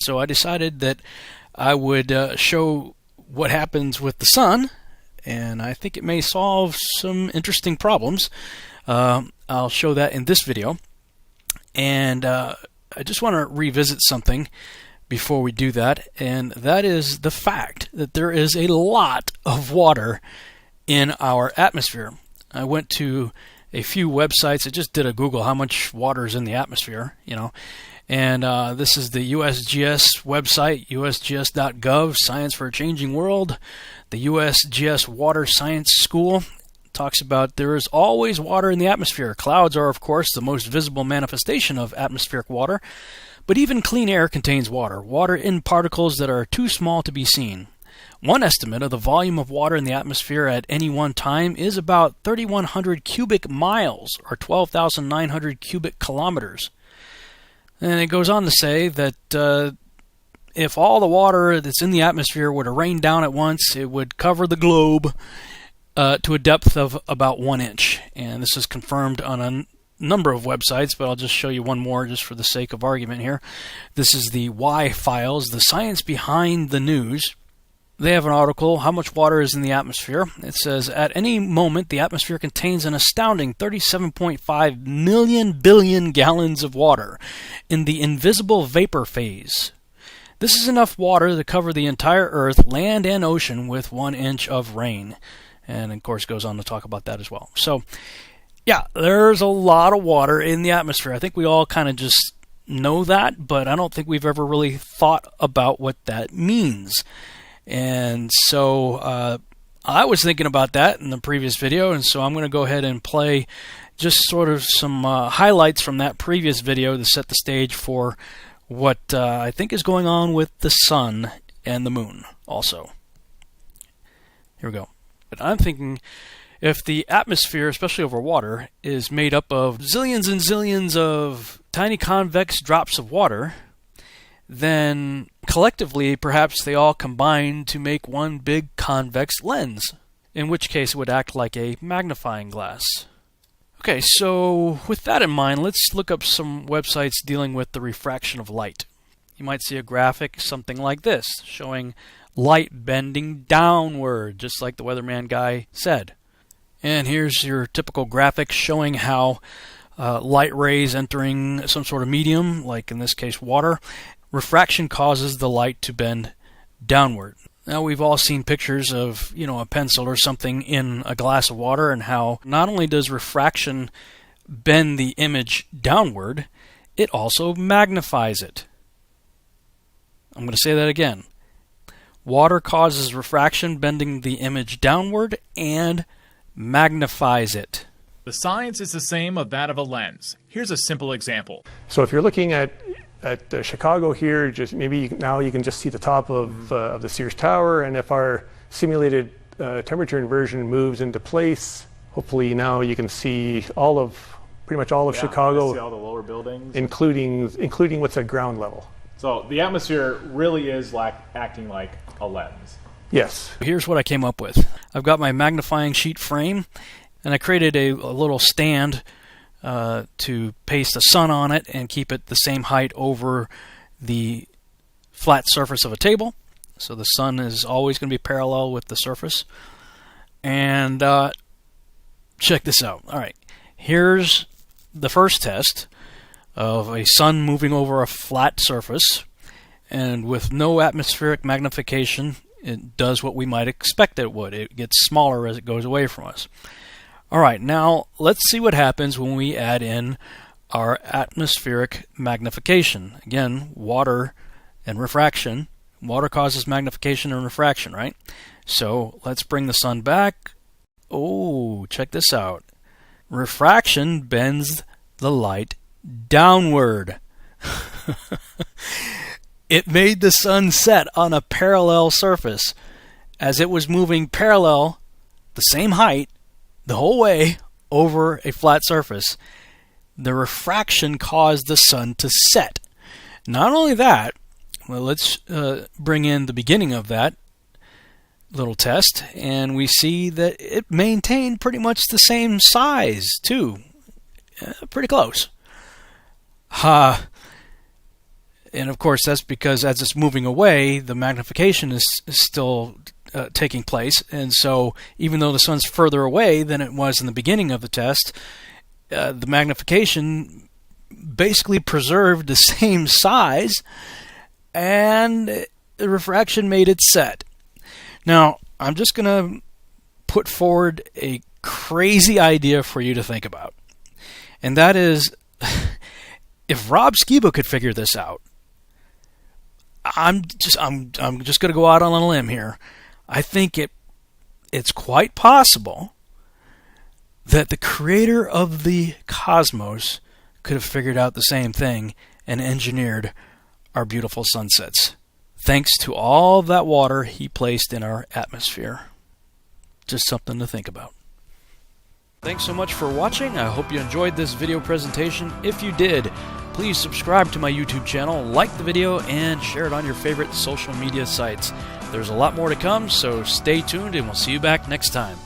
So I decided that I would show what happens with the sun, and I think it may solve some interesting problems. I'll show that in this video. And I just want to revisit something before we do that, and that is the fact that there is a lot of water in our atmosphere. I went to a few websites. I just did a Google how much water is in the atmosphere, and this is the USGS website, usgs.gov, Science for a Changing World. The USGS Water Science School talks about there is always water in the atmosphere. Clouds are, of course, the most visible manifestation of atmospheric water, but even clean air contains water in particles that are too small to be seen. One estimate of the volume of water in the atmosphere at any one time is about 3,100 cubic miles, or 12,900 cubic kilometers. And it goes on to say that if all the water that's in the atmosphere were to rain down at once, it would cover the globe to a depth of about 1 inch. And this is confirmed on a number of websites, but I'll just show you one more just for the sake of argument here. This is the Y Files, the science behind the news. They have an article, How Much Water is in the Atmosphere. It says, at any moment, the atmosphere contains an astounding 37.5 million billion gallons of water in the invisible vapor phase. This is enough water to cover the entire Earth, land and ocean, with 1 inch of rain. And, of course, goes on to talk about that as well. So, yeah, there's a lot of water in the atmosphere. I think we all kind of just know that, but I don't think we've ever really thought about what that means. And so I was thinking about that in the previous video, and so I'm going to go ahead and play just sort of some highlights from that previous video to set the stage for what I think is going on with the sun and the moon also. Here we go. But I'm thinking if the atmosphere, especially over water, is made up of zillions and zillions of tiny convex drops of water, then collectively, perhaps they all combine to make one big convex lens, in which case it would act like a magnifying glass. Okay, so with that in mind, let's look up some websites dealing with the refraction of light. You might see a graphic, something like this, showing light bending downward, just like the weatherman guy said. And here's your typical graphic showing how light rays entering some sort of medium, like in this case water, refraction causes the light to bend downward. Now, we've all seen pictures of, a pencil or something in a glass of water, and how not only does refraction bend the image downward, it also magnifies it. I'm going to say that again. Water causes refraction, bending the image downward, and magnifies it. The science is the same of that of a lens. Here's a simple example. So if you're looking at Chicago here, just maybe now you can just see the top of the Sears Tower, and if our simulated temperature inversion moves into place, hopefully now you can see pretty much all of Chicago, see all the lower buildings, including what's at ground level. So the atmosphere really is acting like a lens. Yes. Here's what I came up with. I've got my magnifying sheet frame, and I created a little stand to paste the sun on it and keep it the same height over the flat surface of a table. So the sun is always going to be parallel with the surface. And check this out. All right, here's the first test of a sun moving over a flat surface, and with no atmospheric magnification, it does what we might expect it would. It gets smaller as it goes away from us. All right, now let's see what happens when we add in our atmospheric magnification. Again, water and refraction. Water causes magnification and refraction, right? So let's bring the sun back. Oh, check this out. Refraction bends the light downward. It made the sun set on a parallel surface. As it was moving parallel, the same height, the whole way over a flat surface, the refraction caused the sun to set. Not only that, well, let's bring in the beginning of that little test, and we see that it maintained pretty much the same size, too. Pretty close. And of course, that's because as it's moving away, the magnification is still taking place. And so even though the sun's further away than it was in the beginning of the test, the magnification basically preserved the same size, and the refraction made it set. Now, I'm just going to put forward a crazy idea for you to think about. And that is, if Rob Skiba could figure this out, I'm just going to go out on a limb here. I think it's quite possible that the creator of the cosmos could have figured out the same thing and engineered our beautiful sunsets, thanks to all that water he placed in our atmosphere. Just something to think about. Thanks so much for watching. I hope you enjoyed this video presentation. If you did, please subscribe to my YouTube channel, like the video, and share it on your favorite social media sites. There's a lot more to come, so stay tuned and we'll see you back next time.